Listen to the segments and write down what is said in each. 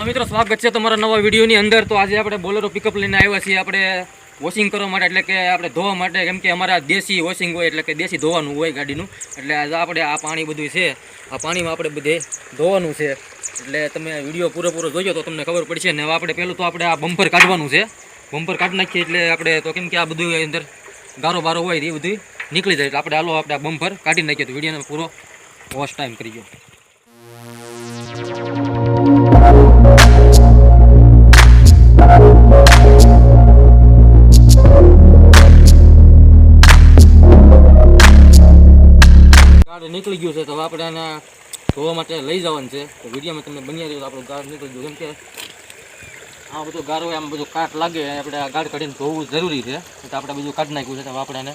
મિત્રો સ્વાગત છે તમારા નવા વિડીયોની અંદર। તો આજે આપણે બોલેરો પિકઅપ લઈને આવ્યા છીએ આપણે વોશિંગ કરવા માટે, એટલે કે આપણે ધોવા માટે, કેમ કે અમારા દેશી વોશિંગ હોય, એટલે કે દેશી ધોવાનું હોય ગાડીનું। એટલે આજે આપણે આ પાણી બધું છે, આ પાણીમાં આપણે બધે ધોવાનું છે। એટલે તમે વિડીયો પૂરો જોજો તો તમને ખબર પડશે ને। હવે આપણે પહેલું તો આપણે આ બમ્પર કાઢવાનું છે, બમ્પર કાઢી નાખીએ એટલે આપણે તો કેમ કે આ બધું અંદર ગારો બારો હોય એ બધું નીકળી જાય। એટલે આપણે હાલો આપણે આ બમ્પર કાઢી નાખીએ તો વિડીયોને પૂરો વોચ ટાઈમ કરી ગયો। ગાડી નીકળી ગયું છે તો આપણે આને ધોવા માટે લઈ જવાનું છે। તો વિડીયોમાં તમે બન્યા રહ્યો તો આપણું ગાડ નીકળી ગયું, કેમ કે આ બધું ગારો આમ બધું કાટ લાગે આપણે આ ગાડ કાઢીને ધોવું જરૂરી છે। તો આપણે બધું કાઢી નાખ્યું છે તો આપણે આને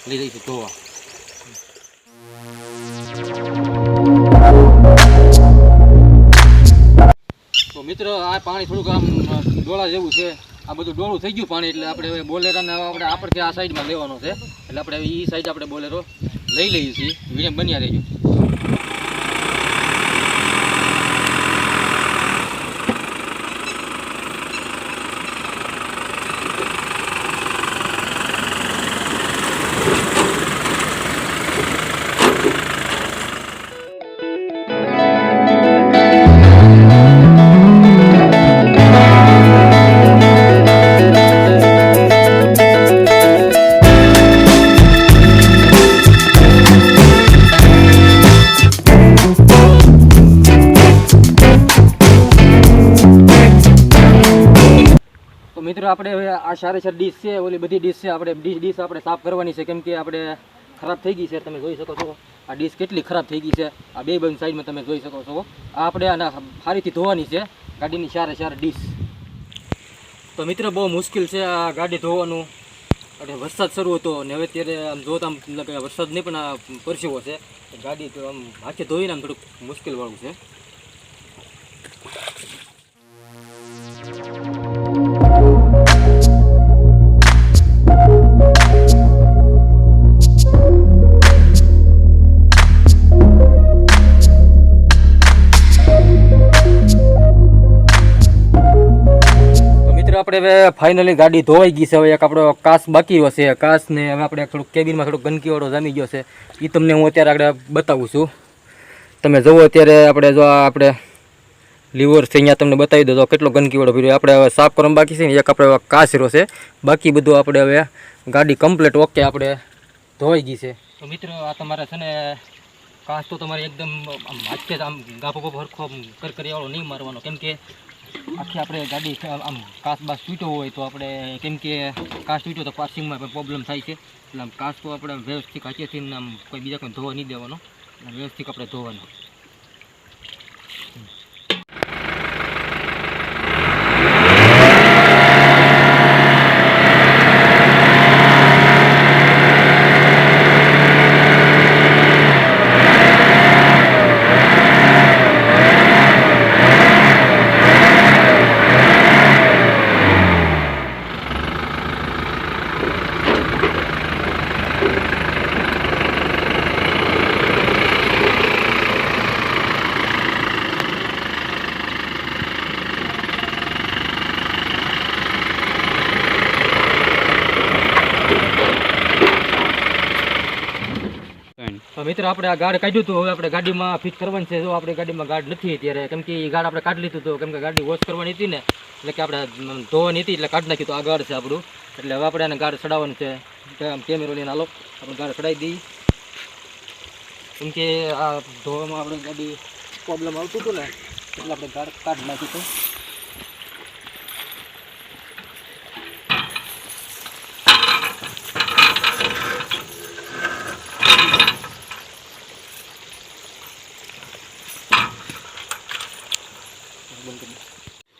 લઈ જઈશું ધોવા। તો મિત્રો આ પાણી થોડુંક આમ ડોળા જેવું છે, આ બધું ડોળું થઈ ગયું પાણી। એટલે આપણે હવે બોલેરાને આપણે આપણથી આ સાઈડમાં લેવાનો છે, એટલે આપણે એ સાઈડ આપણે બોલેરો લઈ લઈએ છીએ। વિડીયો બન્યા રહેજો। મિત્રો આપણે હવે આ સારી ડીશ છે, ઓલી બધી ડીશ છે, આપણે ડીશ આપણે સાફ કરવાની છે, કેમ કે આપણે ખરાબ થઈ ગઈ છે। તમે જોઈ શકો છો આ ડીશ કેટલી ખરાબ થઈ ગઈ છે, આ બે બંધ સાઈડમાં તમે જોઈ શકો છો। આ આપણે આના ફરીથી ધોવાની છે ગાડીની સારી ડીશ। તો મિત્રો બહુ મુશ્કેલ છે આ ગાડી ધોવાનું, એટલે વરસાદ શરૂ હતો ને હવે અત્યારે આમ જોતા આમ વરસાદ નહીં પણ આ પરસેવો છે, ગાડી તો આમ હાથે ધોઈને આમ થોડુંક મુશ્કેલ વાળું છે। આપણે હવે ફાઇનલી ગાડી ધોવાઈ ગઈ છે। હવે એક આપણો કાચ બાકી હશે, કાચને હવે આપણે થોડુંક કેબિનમાં થોડુંક ગંદકીવાળો જામી ગયો છે, એ તમને હું અત્યારે આગળ બતાવું છું। તમે જુઓ અત્યારે આપણે જો આપણે લીવર છે અહીંયા તમને બતાવી દો તો કેટલો ગંદકીવાળો ભર્યો। આપણે હવે સાફ કરવાનું બાકી છે ને, એક આપણે કાચ રહ્યો છે, બાકી બધું આપણે હવે ગાડી કમ્પ્લીટ ઓકે આપણે ધોવાઈ ગઈ છે। તો મિત્રો આ તમારે છે ને કાચ તો તમારે એકદમ હાથે આમ ગાભો હરખો કરકરિયાવાળો નહીં મારવાનો, કેમ કે આખી આપણે ગાડી આમ કાચ બાસ તૂટ્યો હોય તો આપણે, કેમ કે કાચ તૂટ્યો તો પાર્સિંગમાં પણ પ્રોબ્લેમ થાય છે। એટલે આમ કાચ તો આપણે વ્યવસ્થિત હાથેથી આમ કોઈ બીજા કોઈ ધોવા નહીં દેવાનો, વ્યવસ્થિત આપણે ધોવાનો। તો મિત્ર આપણે આ ગાડ કાઢ્યું હતું, હવે આપણે ગાડીમાં ફિટ કરવાની છે। જો આપણે ગાડીમાં ગાડ નથી અત્યારે, કેમ કે એ ગાડ આપણે કાઢી લીધું હતું, કેમ કે ગાડી વોશ કરવાની હતી ને, એટલે કે આપણે ધોવાની હતી એટલે કાઢી નાખ્યું। તો આ ગાડ છે આપણું, એટલે હવે આપણે આને ગાડ ચડાવવાનું છે। કેમેરો લઈને હાલો આપણે ગાડ ચડાવી દઈએ, કેમ કે આ ધોવામાં આપણે ગાડી પ્રોબ્લેમ આવતું હતું ને, એટલે આપણે ગાડ કાઢી નાખ્યું હતું।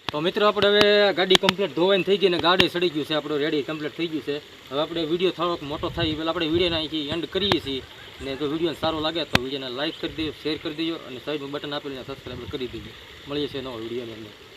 તો મિત્રો આપણે હવે ગાડી કમ્પ્લીટ ધોવાઈને થઈ ગઈ ને ગાડી સડી ગયું છે, આપણું રેડી કમ્પ્લીટ થઈ ગયું છે। હવે આપણે વિડીયો થોડોક મોટો થાય પહેલાં આપણે વિડીયોને અહીંથી એન્ડ કરીએ છીએ, ને જો વિડીયો સારો લાગે તો વિડીયોને લાઇક કરી દેજો, શેર કરી દેજો, અને સાઈડમાં બટન આપીને સબસ્ક્રાઈબ કરી દેજો। મળીએ છીએ નવા વિડીયોની અંદર।